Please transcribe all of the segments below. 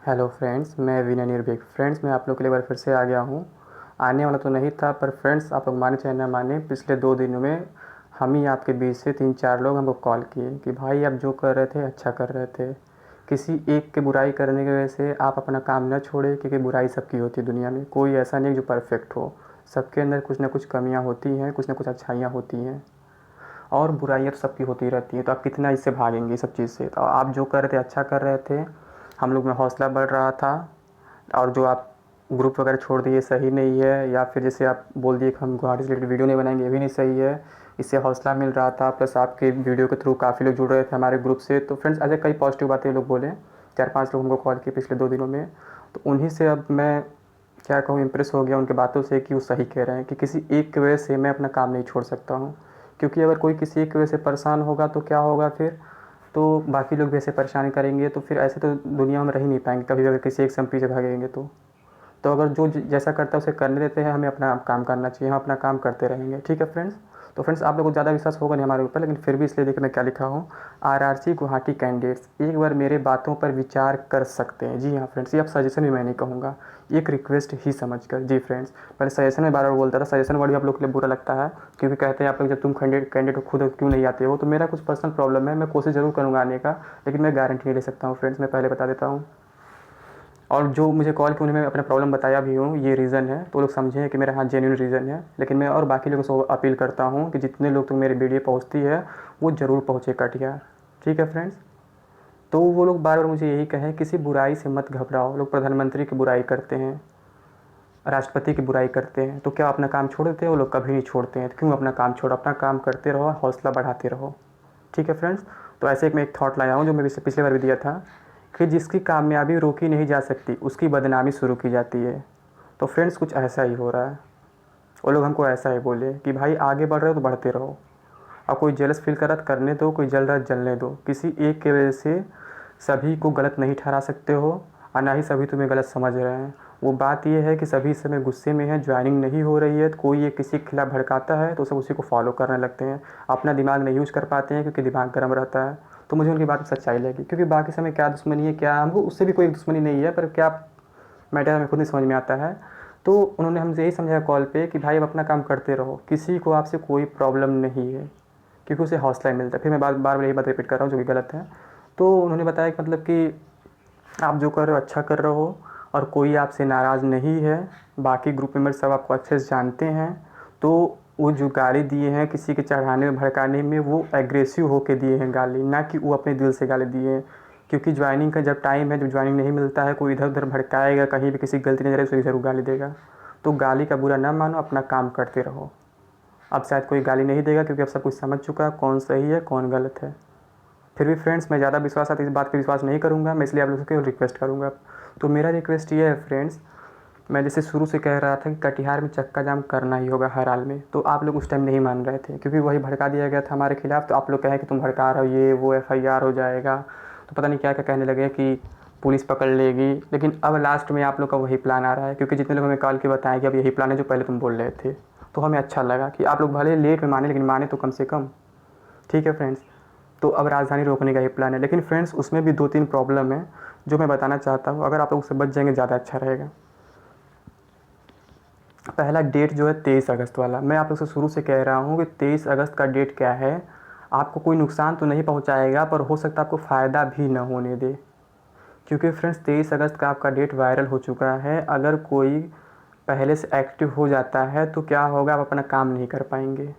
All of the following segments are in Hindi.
हेलो फ्रेंड्स, मैं विनय निर्भीक। फ्रेंड्स, मैं आप लोग के लिए एक बार फिर से आ गया हूँ। आने वाला तो नहीं था, पर फ्रेंड्स आप लोग माने चाहे ना माने, पिछले 2 दिनों में हम ही आपके बीच से 3-4 लोग हमको कॉल किए कि भाई आप जो कर रहे थे अच्छा कर रहे थे। किसी एक के बुराई करने की वजह से आप अपना काम न छोड़े, क्योंकि बुराई सबकी होती है दुनिया में। कोई ऐसा नहीं जो परफेक्ट हो। सबके अंदर कुछ ना कुछ कमियाँ होती हैं, कुछ ना कुछ अच्छाइयाँ होती हैं, और बुराइयाँ तो सबकी होती रहती हैं। तो आप कितना इससे भागेंगे सब चीज़ से। तो आप जो कर रहे थे अच्छा कर रहे थे, हम लोग में हौसला बढ़ रहा था। और जो आप ग्रुप वगैरह छोड़ दिए सही नहीं है, या फिर जैसे आप बोल दिए कि हम गुवाहाटी से रिलेटेड वीडियो नहीं बनाएंगे, ये भी नहीं सही है। इससे हौसला मिल रहा था, प्लस आपके वीडियो के थ्रू काफ़ी लोग जुड़ रहे थे हमारे ग्रुप से। तो फ्रेंड्स, ऐसे कई पॉजिटिव बातें लोग बोले। 4-5 लोग हमको कॉल किए पिछले 2 दिनों में। तो उन्हीं से अब मैं क्या कहूँ, इम्प्रेस हो गया उनके बातों से कि वो सही कह रहे हैं कि किसी एक की वजह से मैं अपना काम नहीं छोड़ सकता हूँ। क्योंकि अगर कोई किसी एक की वजह से परेशान होगा तो क्या होगा फिर, तो बाकी लोग भी ऐसे परेशान करेंगे। तो फिर ऐसे तो दुनिया में रह ही नहीं पाएंगे कभी भी, अगर किसी एक से हम पीछे भागेंगे तो अगर जो जैसा करता है उसे करने देते हैं, हमें अपना काम करना चाहिए। हम अपना काम करते रहेंगे, ठीक है फ्रेंड्स। तो फ्रेंड्स, आप लोगों को ज़्यादा विश्वास होगा नहीं हमारे ऊपर, लेकिन फिर भी इसलिए देखिए मैं क्या लिखा हूँ। आरआरसी गुवाहाटी कैंडिडेट्स एक बार मेरे बातों पर विचार कर सकते हैं। जी हाँ फ्रेंड्स, ये अब सजेशन भी मैं नहीं कहूँगा, एक रिक्वेस्ट ही समझकर। जी फ्रेंड्स, पहले सजेशन में बार बार बोलता था, सजेशन वर्ड भी आप लोग के लिए बुरा लगता है, क्योंकि कहते हैं आप लोग जब तुम कैंडिडेट हो खुद क्यों नहीं आते हो। तो मेरा कुछ पर्सनल प्रॉब्लम है, मैं कोशिश ज़रूर करूँगा आने का, लेकिन मैं गारंटी नहीं ले सकता हूँ फ्रेंड्स, मैं पहले बता देता हूँ। और जो मुझे कॉल किया उन्हें मैं अपना प्रॉब्लम बताया भी हूँ, ये रीज़न है, तो लोग समझें कि मेरा हाँ जेन्युइन रीज़न है। लेकिन मैं और बाकी लोगों से अपील करता हूँ कि जितने लोग तक मेरी वीडियो पहुँचती है वो ज़रूर पहुँचे कटिहार, ठीक है फ्रेंड्स। तो वो लोग बार बार मुझे यही कहें, किसी बुराई से मत घबराओ। लोग प्रधानमंत्री की बुराई करते हैं, राष्ट्रपति की बुराई करते हैं, तो क्या अपना काम छोड़ देते हैं? वो लोग कभी नहीं छोड़ते हैं। तो क्यों अपना काम छोड़ो, अपना काम करते रहो, हौसला बढ़ाते रहो, ठीक है फ्रेंड्स। तो ऐसे मैं एक थॉट लाया हूँ जो मैं पिछले बार भी दिया था, कि जिसकी कामयाबी रोकी नहीं जा सकती उसकी बदनामी शुरू की जाती है। तो फ्रेंड्स, कुछ ऐसा ही हो रहा है। वो लोग हमको ऐसा ही बोले कि भाई आगे बढ़ रहे हो तो बढ़ते रहो, और कोई जेलस फील कर रहा है करने दो, कोई जल रहा है जलने दो। किसी एक के वजह से सभी को गलत नहीं ठहरा सकते हो, और ना ही सभी तुम्हें गलत समझ रहे हैं। वो बात यह है कि सभी इस समय गुस्से में है, ज्वाइनिंग नहीं हो रही है, तो कोई एक किसी के खिलाफ भड़काता है तो सब उसी को फॉलो करने लगते हैं। अपना दिमाग नहीं यूज़ कर पाते हैं क्योंकि दिमाग गर्म रहता है। तो मुझे उनकी बात में सच्चाई लगी, क्योंकि बाकी समय क्या दुश्मनी है, क्या हमको उससे भी कोई दुश्मनी नहीं है, पर क्या मैटर हमें खुद नहीं समझ में आता है। तो उन्होंने हमसे यही समझाया कॉल पे कि भाई अब अपना काम करते रहो, किसी को आपसे कोई प्रॉब्लम नहीं है, क्योंकि उसे हौसला ही मिलता है। फिर मैं बार बार यही बात रिपीट कर रहा हूँ जो कि गलत है। तो उन्होंने बताया कि मतलब कि आप जो कर रहे हो अच्छा कर रहे हो, और कोई आपसे नाराज़ नहीं है। बाकी ग्रुप मेंबर सब आपको अच्छे से जानते हैं। तो वो जो गाली दिए हैं किसी के चढ़ाने में भड़काने में, वो एग्रेसिव होके दिए हैं गाली, ना कि वो अपने दिल से गाली दिए हैं। क्योंकि ज्वाइनिंग का जब टाइम है, जब ज्वाइनिंग नहीं मिलता है, कोई इधर उधर भड़काएगा, कहीं भी किसी की गलती नजर आए उसे ज़रूर गाली देगा। तो गाली का बुरा ना मानो, अपना काम करते रहो। अब शायद कोई गाली नहीं देगा, क्योंकि अब सब कुछ समझ चुका है कौन सही है कौन गलत है। फिर भी फ्रेंड्स, मैं ज़्यादा विश्वास आता इस बात पे विश्वास नहीं करूँगा मैं, इसलिए आप लोगों से रिक्वेस्ट करूँगा। तो मेरा रिक्वेस्ट ये है फ्रेंड्स, मैं जैसे शुरू से कह रहा था कि कटिहार में चक्का जाम करना ही होगा हर हाल में, तो आप लोग उस टाइम नहीं मान रहे थे, क्योंकि वही भड़का दिया गया था हमारे खिलाफ़। तो आप लोग कहें कि तुम भड़का रहे हो, ये वो FIR हो जाएगा, तो पता नहीं क्या क्या कहने लगे कि पुलिस पकड़ लेगी। लेकिन अब लास्ट में आप लोग का वही प्लान आ रहा है, क्योंकि जितने लोग हमें कॉल के बताएं कि अब यही प्लान है जो पहले तुम बोल रहे थे। तो हमें अच्छा लगा कि आप लोग भले लेट में माने, लेकिन माने तो कम से कम, ठीक है फ्रेंड्स। तो अब राजधानी रोकने का ही प्लान है, लेकिन फ्रेंड्स उसमें भी 2-3 प्रॉब्लम है जो मैं बताना चाहता हूँ। अगर आप लोग उससे बच जाएंगे ज़्यादा अच्छा रहेगा। पहला डेट जो है 23 अगस्त वाला, मैं आप लोग से शुरू से कह रहा हूँ कि 23 अगस्त का डेट क्या है, आपको कोई नुकसान तो नहीं पहुँचाएगा, पर हो सकता है आपको फ़ायदा भी न होने दे। क्योंकि फ्रेंड्स 23 अगस्त का आपका डेट वायरल हो चुका है। अगर कोई पहले से एक्टिव हो जाता है तो क्या होगा, आप अपना काम नहीं कर पाएंगे।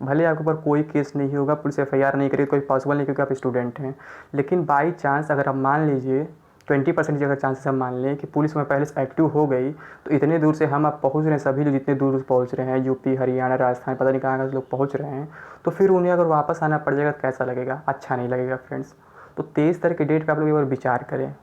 भले आपके ऊपर कोई केस नहीं होगा, पुलिस FIR नहीं करेगी, कोई पॉसिबल नहीं, क्योंकि आप स्टूडेंट हैं। लेकिन बाई चांस अगर आप मान लीजिए 20% की अगर चांसेस हम मान लें कि पुलिस में पहले से एक्टिव हो गई, तो इतने दूर से हम आप पहुंच रहे हैं, सभी लोग जितने दूर पहुंच रहे हैं, यूपी हरियाणा राजस्थान पता नहीं कहाँ कहाँ से लोग पहुंच रहे हैं, तो फिर उन्हें अगर वापस आना पड़ जाएगा तो कैसा लगेगा? अच्छा नहीं लगेगा फ्रेंड्स। तो 23 तारीख की डेट पर आप लोग एक बार विचार करें,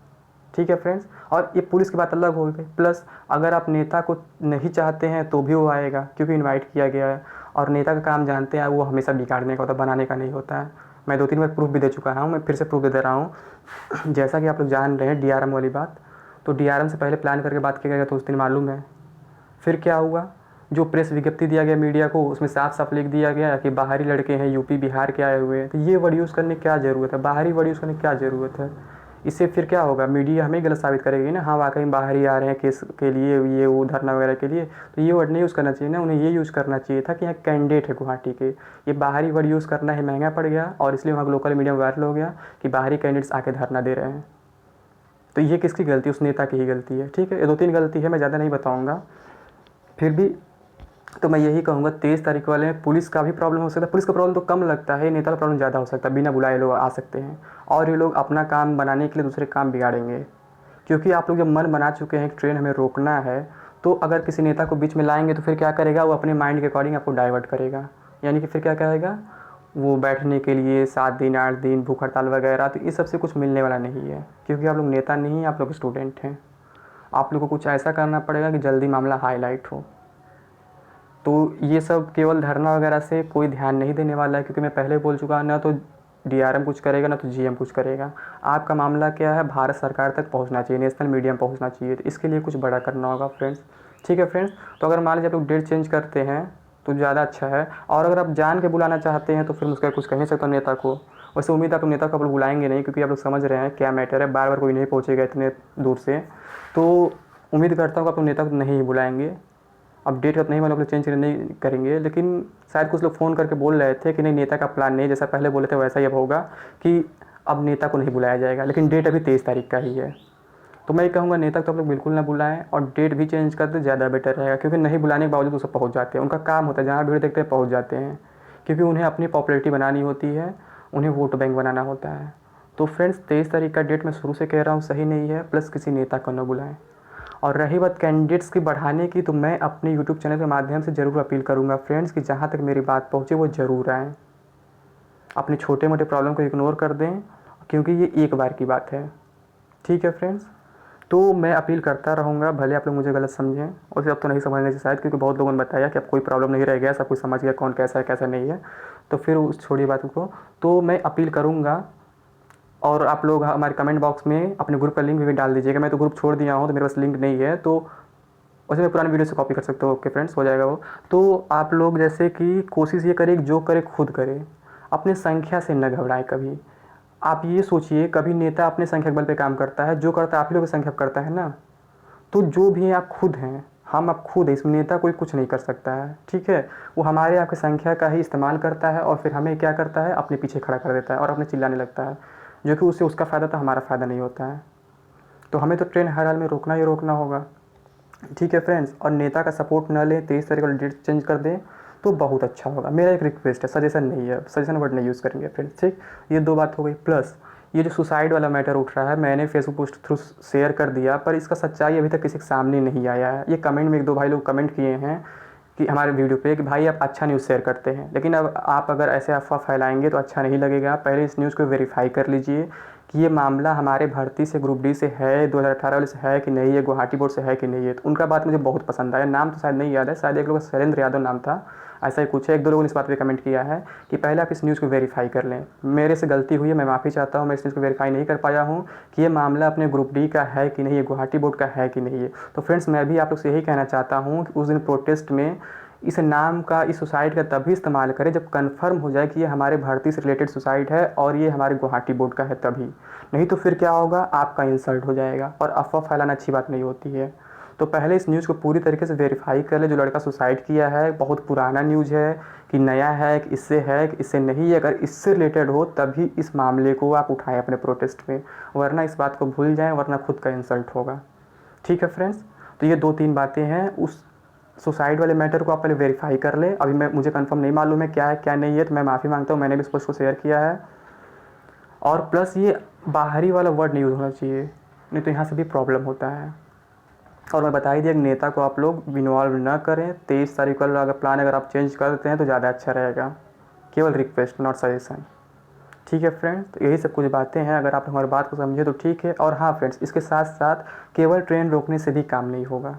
ठीक है फ्रेंड्स। और ये पुलिस की बात अलग हो गई, प्लस अगर आप नेता को नहीं चाहते हैं तो भी वो आएगा, क्योंकि इनवाइट किया गया है। और नेता का काम जानते हैं, वो हमेशा बिगाड़ने का होता है, बनाने का नहीं होता है। मैं 2-3 बार प्रूफ भी दे चुका हूँ, मैं फिर से प्रूफ दे रहा हूँ। जैसा कि आप लोग जान रहे हैं DRM वाली बात, तो DRM से पहले प्लान करके बात किया गया, तो उस दिन मालूम है फिर क्या हुआ। जो प्रेस विज्ञप्ति दिया गया मीडिया को, उसमें साफ साफ लिख दिया गया कि बाहरी लड़के हैं, यूपी बिहार के आए हुए हैं। तो ये वर्ड यूज़ करने की क्या ज़रूरत है? बाहरी वर्ड यूज़ करने की क्या ज़रूरत है? इससे फिर क्या होगा, मीडिया हमें गलत साबित करेगी ना, हाँ वाकई बाहर ही आ रहे हैं केस के लिए, ये वो धरना वगैरह के लिए, तो ये वर्ड नहीं यूज़ करना चाहिए ना, उन्हें ये यूज़ करना चाहिए था कि यहाँ कैंडिडेट है गुवाहाटी के। ये बाहरी वर्ड यूज़ करना ही महंगा पड़ गया और इसलिए वहाँ लोकल मीडिया में वायरल हो गया कि बाहरी कैंडिडेट्स आके धरना दे रहे हैं। तो ये किसकी गलती, उस नेता की ही गलती है। ठीक है, ये 2-3 गलती है, मैं ज़्यादा नहीं बताऊँगा। फिर भी तो मैं यही कहूँगा 23 तारीख वाले में पुलिस का भी प्रॉब्लम हो सकता है। पुलिस का प्रॉब्लम तो कम लगता है, नेता का प्रॉब्लम ज़्यादा हो सकता है। बिना बुलाए लोग आ सकते हैं और ये लोग अपना काम बनाने के लिए दूसरे काम बिगाड़ेंगे, क्योंकि आप लोग जब मन बना चुके हैं कि ट्रेन हमें रोकना है, तो अगर किसी नेता को बीच में लाएंगे तो फिर क्या करेगा, वो अपने माइंड के अकॉर्डिंग आपको डाइवर्ट करेगा। यानी कि फिर क्या करेगा, वो बैठने के लिए 7 दिन 8 दिन भूख हड़ताल वगैरह, तो इस सब से कुछ मिलने वाला नहीं है, क्योंकि आप लोग नेता नहीं, आप लोग स्टूडेंट हैं। आप लोग को कुछ ऐसा करना पड़ेगा कि जल्दी मामला हाईलाइट हो। तो ये सब केवल धरना वगैरह से कोई ध्यान नहीं देने वाला है, क्योंकि मैं पहले बोल चुका, ना तो डीआरएम कुछ करेगा ना तो जीएम कुछ करेगा। आपका मामला क्या है, भारत सरकार तक पहुंचना चाहिए, नेशनल मीडिया में पहुंचना चाहिए। तो इसके लिए कुछ बड़ा करना होगा फ्रेंड्स। ठीक है फ्रेंड्स, तो अगर मान लीजिए आप लोग डेट चेंज करते हैं तो ज़्यादा अच्छा है, और अगर आप जान के बुलाना चाहते हैं तो फिर उसका कुछ कह नहीं सकता नेता को। वैसे उम्मीद है आप लोग नेता को आप लोग बुलाएंगे नहीं, क्योंकि आप लोग समझ रहे हैं क्या मैटर है, बार बार कोई नहीं पहुँचेगा इतने दूर से। तो उम्मीद करता हूँ कि आप लोग नेता को नहीं बुलाएंगे। अब डेट का नहीं मतलब लोग चेंज नहीं करेंगे, लेकिन शायद कुछ लोग फ़ोन करके बोल रहे थे कि नहीं नेता का प्लान नहीं, जैसा पहले बोले थे वैसा ही अब होगा कि अब नेता को नहीं बुलाया जाएगा, लेकिन डेट अभी 23 तारीख का ही है। तो मैं ये कहूँगा नेता को तो आप लोग बिल्कुल ना बुलाएं, और डेट भी चेंज कर दे ज़्यादा बेटर रहेगा, क्योंकि नहीं बुलाने के बावजूद वो सब पहुँच जाते हैं। उनका काम होता है, जहाँ भीड़ देखते हैं पहुँच जाते हैं, क्योंकि उन्हें अपनी पॉपुलैरिटी बनानी होती है, उन्हें वोट बैंक बनाना होता है। तो फ्रेंड्स 23 तारीख का डेट मैं शुरू से कह रहा हूँ सही नहीं है, प्लस किसी नेता को न बुलाएं। और रही बात कैंडिडेट्स की बढ़ाने की, तो मैं अपने यूट्यूब चैनल के माध्यम से ज़रूर अपील करूंगा फ्रेंड्स कि जहां तक मेरी बात पहुंचे वो ज़रूर आएँ, अपने छोटे मोटे प्रॉब्लम को इग्नोर कर दें, क्योंकि ये एक बार की बात है। ठीक है फ्रेंड्स, तो मैं अपील करता रहूँगा, भले आप लोग मुझे गलत समझें, और अब तो नहीं समझने से शायद, क्योंकि बहुत लोगों ने बताया कि अब कोई प्रॉब्लम नहीं रह गया, सब कुछ समझ गया कौन कैसा है कैसा नहीं है, तो फिर उस छोड़ी बात को। तो मैं अपील करूँगा, और आप लोग हमारे कमेंट बॉक्स में अपने ग्रुप का लिंक भी डाल दीजिएगा। मैं तो ग्रुप छोड़ दिया हूँ, तो मेरे पास लिंक नहीं है, तो वैसे मैं पुरानी वीडियो से कॉपी कर सकते हो। ओके फ्रेंड्स, हो जाएगा वो। तो आप लोग जैसे कि कोशिश ये करें, जो करे खुद करे, अपने संख्या से न घबराएं कभी। आप ये सोचिए, कभी नेता अपने संख्या बल पे काम करता है, जो करता है आप ही लोग की संख्या करता है ना। तो जो भी है आप खुद हैं, हम आप खुद हैं, इसमें नेता कोई कुछ नहीं कर सकता है। ठीक है, वो हमारे आपकी संख्या का ही इस्तेमाल करता है, और फिर हमें क्या करता है, अपने पीछे खड़ा कर देता है और अपने चिल्लाने लगता है, जो कि उससे उसका फ़ायदा तो हमारा फ़ायदा नहीं होता है। तो हमें तो ट्रेन हर हाल में रोकना ही रोकना होगा। ठीक है फ्रेंड्स, और नेता का सपोर्ट न लें, 23 तारीख वाली डेट चेंज कर दें तो बहुत अच्छा होगा। मेरा एक रिक्वेस्ट है, सजेशन नहीं है, सजेशन वर्ड नहीं यूज़ करेंगे फ्रेंड्स। ठीक, ये 2 बात हो गई। प्लस ये जो सुसाइड वाला मैटर उठ रहा है, मैंने फेसबुक पोस्ट थ्रू शेयर कर दिया, पर इसका सच्चाई अभी तक किसी के सामने नहीं आया है। ये कमेंट में 1-2 भाई लोग कमेंट किए हैं कि हमारे वीडियो पे कि भाई आप अच्छा न्यूज़ शेयर करते हैं, लेकिन अब आप अगर ऐसे अफवाह फैलाएंगे तो अच्छा नहीं लगेगा। पहले इस न्यूज़ को वेरीफाई कर लीजिए कि ये मामला हमारे भर्ती से ग्रुप डी से है, 2018 वाले से है कि नहीं है, गुवाहाटी बोर्ड से है कि नहीं है। तो उनका बात मुझे बहुत पसंद आया। नाम तो शायद नहीं याद है, शायद एक लोग का शैलेंद्र यादव नाम था, ऐसा ही कुछ है। 1-2 लोगों ने इस बात पे कमेंट किया है कि पहले आप इस न्यूज़ को वेरीफाई कर लें। मेरे से गलती हुई है, मैं माफ़ी चाहता हूँ, मैं इस न्यूज़ को वेरीफाई नहीं कर पाया हूँ कि ये मामला अपने ग्रुप डी का है कि नहीं है, गुवाहाटी बोर्ड का है कि नहीं है। तो फ्रेंड्स, मैं भी आप लोग से यही कहना चाहता हूँ कि उस दिन प्रोटेस्ट में इस नाम का, इस सुसाइड का तभी इस्तेमाल करें जब कंफर्म हो जाए कि ये हमारे भर्ती से रिलेटेड सुसाइड है और ये हमारे गुवाहाटी बोर्ड का है तभी। नहीं तो फिर क्या होगा, आपका इंसल्ट हो जाएगा, और अफवाह फैलाना अच्छी बात नहीं होती है। तो पहले इस न्यूज़ को पूरी तरीके से वेरीफाई कर ले। जो लड़का सुसाइड किया है बहुत पुराना न्यूज़ है कि नया है कि इससे है कि इससे नहीं है, अगर इससे रिलेटेड हो तभी इस मामले को आप उठाएं अपने प्रोटेस्ट में, वरना इस बात को भूल जाएं, वरना खुद का इंसल्ट होगा। ठीक है फ्रेंड्स, तो ये 2-3 बातें हैं। उस सुसाइड वाले मैटर को आप पहले वेरीफाई कर ले। अभी मुझे कंफर्म नहीं मालूम है क्या नहीं है, तो मैं माफ़ी मांगता हूँ, मैंने भी इस पोस्ट को शेयर किया है। और प्लस ये बाहरी वाला वर्ड नहीं यूज़ होना चाहिए, नहीं तो यहाँ से भी प्रॉब्लम होता है। और मैं बता ही दिया, नेता को आप लोग इन्वॉल्व ना करें। 23 तारीख का अगर प्लान अगर आप चेंज कर देते हैं तो ज़्यादा अच्छा रहेगा। केवल रिक्वेस्ट, नॉट सजेशन। ठीक है फ्रेंड्स, तो यही सब कुछ बातें हैं। अगर आप हमारी बात को समझे तो ठीक है। और हाँ फ्रेंड्स, इसके साथ साथ केवल ट्रेन रोकने से भी काम नहीं होगा।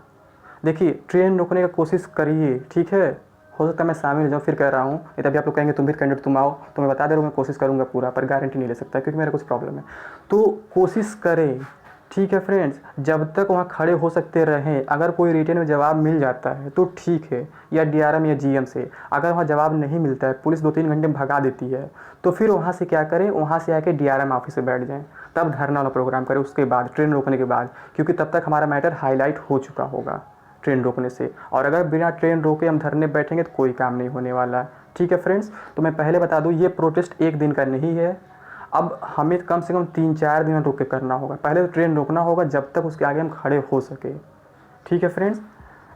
देखिए, ट्रेन रोकने की कोशिश करिए, ठीक है, हो सकता है मैं शामिल हो जाऊँ, फिर कह रहा हूँ, नहीं तभी आप लोग कहेंगे तुम भी कैंडिडेट तुम आओ, तो मैं बता दे रहा हूँ मैं कोशिश करूँगा पूरा, पर गारंटी नहीं ले सकता क्योंकि मेरा कुछ प्रॉब्लम है। तो कोशिश करें, ठीक है फ्रेंड्स, जब तक वहाँ खड़े हो सकते रहें। अगर कोई रिटर्न में जवाब मिल जाता है तो ठीक है, या डीआरएम या जीएम से। अगर वहाँ जवाब नहीं मिलता है, पुलिस 2-3 घंटे में भगा देती है, तो फिर वहाँ से क्या करें, वहाँ से आके डीआरएम ऑफिस में बैठ जाएं। तब धरना वाला प्रोग्राम करें, उसके बाद ट्रेन रोकने के बाद, क्योंकि तब तक हमारा मैटर हाईलाइट हो चुका होगा ट्रेन रोकने से। और अगर बिना ट्रेन रोके हम धरने बैठेंगे तो कोई काम नहीं होने वाला। ठीक है फ्रेंड्स, तो मैं पहले बता दूँ ये प्रोटेस्ट एक दिन का नहीं है, अब हमें कम से कम 3-4 दिन रुक के करना होगा। पहले तो ट्रेन रोकना होगा जब तक उसके आगे हम खड़े हो सके। ठीक है फ्रेंड्स,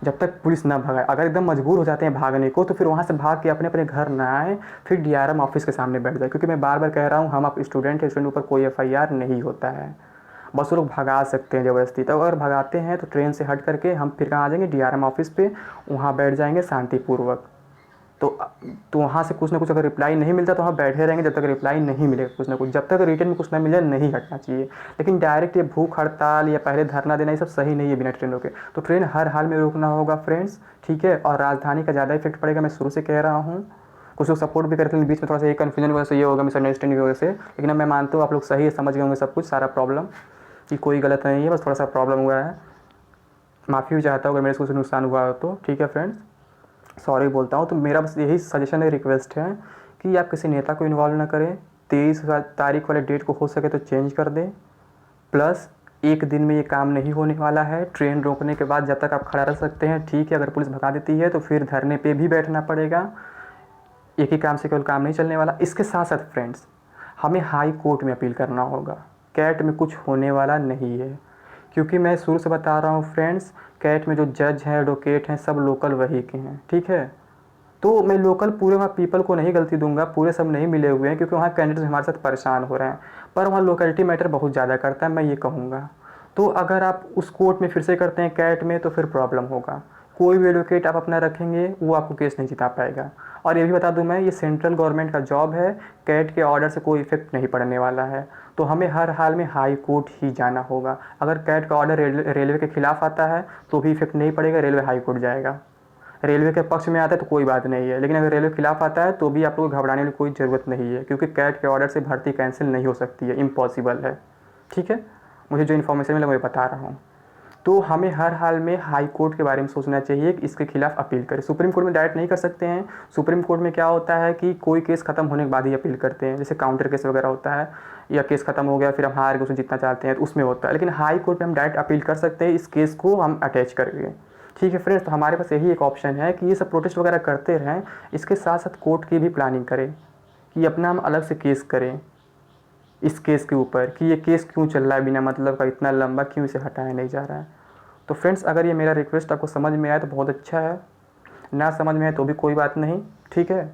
जब तक पुलिस ना भगाए। अगर एकदम मजबूर हो जाते हैं भागने को तो फिर वहाँ से भाग के अपने अपने घर ना आए, फिर डीआरएम ऑफिस के सामने बैठ जाए। क्योंकि मैं बार बार कह रहा हूँ, हम आप स्टूडेंट हैं, स्टूडेंट ऊपर कोई एफआईआर नहीं होता है, बस वो लोग भगा सकते हैं ज़बरदस्ती। तो अगर भगाते हैं तो ट्रेन से हट करके हम फिर कहाँ आ जाएंगे, डीआरएम ऑफिस पे, वहाँ बैठ जाएंगे शांतिपूर्वक। तो वहाँ से कुछ ना कुछ अगर रिप्लाई नहीं मिलता तो वहाँ बैठे रहेंगे जब तक रिप्लाई नहीं मिलेगा कुछ ना कुछ, जब तक रिटर्न में कुछ ना मिले नहीं हटना चाहिए। लेकिन डायरेक्ट ये भूख हड़ताल या पहले धरना देना ये सब सही नहीं है बिना ट्रेन रोके। तो ट्रेन हर हाल में रोकना होगा फ्रेंड्स, ठीक है। और राजधानी का ज़्यादा इफेक्ट पड़ेगा, मैं शुरू से कह रहा हूँ। कुछ लोग सपोर्ट भी करते हैं, बीच में थोड़ा सा ये कन्फ्यूजन की वजह से ये होगा, मिसअंडरस्टैंडिंग की वजह से। लेकिन मैं मानता हूँ आप लोग सही समझ गए होंगे सब कुछ, सारा प्रॉब्लम कि कोई गलत नहीं है, बस थोड़ा सा प्रॉब्लम हुआ है। माफ़ी भी चाहता हूँ अगर मेरे से कुछ नुकसान हुआ हो तो, ठीक है फ्रेंड्स, सॉरी बोलता हूँ। तो मेरा बस यही सजेशन है, रिक्वेस्ट है कि आप किसी नेता को इन्वॉल्व ना करें। 23 तारीख वाले डेट को हो सके तो चेंज कर दें। प्लस एक दिन में ये काम नहीं होने वाला है। ट्रेन रोकने के बाद जब तक आप खड़ा रह सकते हैं ठीक है, अगर पुलिस भगा देती है तो फिर धरने पे भी बैठना पड़ेगा। एक ही काम से केवल काम नहीं चलने वाला। इसके साथ साथ फ्रेंड्स, हमें हाई कोर्ट में अपील करना होगा। कैट में कुछ होने वाला नहीं है, क्योंकि मैं शुरू से बता रहा हूँ फ्रेंड्स, कैट में जो जज हैं, एडवोकेट हैं, सब लोकल वही के हैं, ठीक है। तो मैं लोकल पूरे वहाँ पीपल को नहीं गलती दूंगा, पूरे सब नहीं मिले हुए हैं, क्योंकि वहाँ कैंडिडेट्स हमारे साथ परेशान हो रहे हैं। पर वहाँ लोकेलिटी मैटर बहुत ज़्यादा करता है, मैं ये कहूँगा। तो अगर आप उस कोर्ट में फिर से करते हैं कैट में तो फिर प्रॉब्लम होगा। कोई भी एडवोकेट आप अपना रखेंगे वो आपको केस नहीं जिता पाएगा। और ये भी बता दूं मैं, ये सेंट्रल गवर्नमेंट का जॉब है, कैट के ऑर्डर से कोई इफेक्ट नहीं पड़ने वाला है। तो हमें हर हाल में हाई कोर्ट ही जाना होगा। अगर कैट का ऑर्डर रेलवे के खिलाफ आता है तो भी इफेक्ट नहीं पड़ेगा, रेलवे हाई कोर्ट जाएगा। रेलवे के पक्ष में आता है तो कोई बात नहीं है, लेकिन अगर रेलवे के खिलाफ आता है तो भी आप लोग को घबराने की कोई ज़रूरत नहीं है, क्योंकि कैट के ऑर्डर से भर्ती कैंसिल नहीं हो सकती है, इम्पॉसिबल है, ठीक है। मुझे जो इन्फॉर्मेशन मिला मैं बता रहा हूँ। तो हमें हर हाल में हाई कोर्ट के बारे में सोचना चाहिए कि इसके खिलाफ अपील करें। सुप्रीम कोर्ट में डायरेक्ट नहीं कर सकते हैं। सुप्रीम कोर्ट में क्या होता है कि कोई केस खत्म होने के बाद ही अपील करते हैं, जैसे काउंटर केस वगैरह होता है, या केस खत्म हो गया फिर हम हार के उसमें जीतना चाहते हैं तो उसमें होता है। लेकिन हाई कोर्ट में हम डायरेक्ट अपील कर सकते हैं, इस केस को हम अटैच करके, ठीक है फ्रेंड्स। तो हमारे पास यही एक ऑप्शन है कि ये सब प्रोटेस्ट वगैरह करते रहें, इसके साथ साथ कोर्ट की भी प्लानिंग करें कि अपना हम अलग से केस करें इस केस के ऊपर, कि ये केस क्यों चल रहा है बिना मतलब का, इतना लंबा क्यों इसे हटाया नहीं जा रहा है। तो फ्रेंड्स, अगर ये मेरा रिक्वेस्ट आपको समझ में आया तो बहुत अच्छा है, ना समझ में आए तो भी कोई बात नहीं, ठीक है।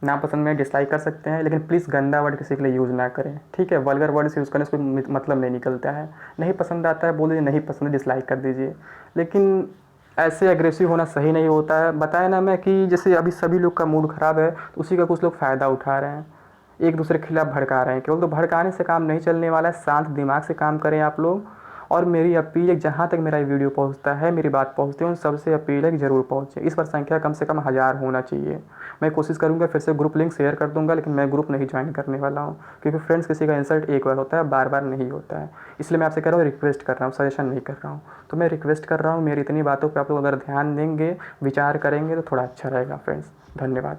ना पसंद में डिसलाइक कर सकते हैं, लेकिन प्लीज़ गंदा वर्ड किसी के लिए यूज़ ना करें, ठीक है। वल्गर वर्ड्स यूज़ करने से कोई मतलब नहीं निकलता है। नहीं पसंद आता है बोल दीजिए, नहीं पसंद है डिसलाइक कर दीजिए, लेकिन ऐसे एग्रेसिव होना सही नहीं होता है। बताया ना मैं कि जैसे अभी सभी लोग का मूड ख़राब है तो उसी का कुछ लोग फ़ायदा उठा रहे हैं, एक दूसरे के खिलाफ भड़का रहे हैं केवल। तो भड़काने से काम नहीं चलने वाला है, शांत दिमाग से काम करें आप लोग। और मेरी अपील है, जहाँ तक मेरा वीडियो पहुँचता है, मेरी बात पहुँचती है, उन सबसे अपील है कि ज़रूर पहुँचे। इस पर संख्या कम से कम 1000 होना चाहिए। मैं कोशिश करूँगा फिर से ग्रुप लिंक शेयर कर दूँगा, लेकिन मैं ग्रुप नहीं ज्वाइन करने वाला हूँ, क्योंकि फ्रेंड्स किसी का इंसल्ट एक बार होता है, बार बार नहीं होता है। इसलिए मैं आपसे कह रहा हूँ, रिक्वेस्ट कर रहा हूँ, सजेशन नहीं कर रहा हूँ। तो मैं रिक्वेस्ट कर रहा हूँ, मेरी इतनी बातों पर आप लोग अगर ध्यान देंगे, विचार करेंगे तो थोड़ा अच्छा रहेगा फ्रेंड्स। धन्यवाद।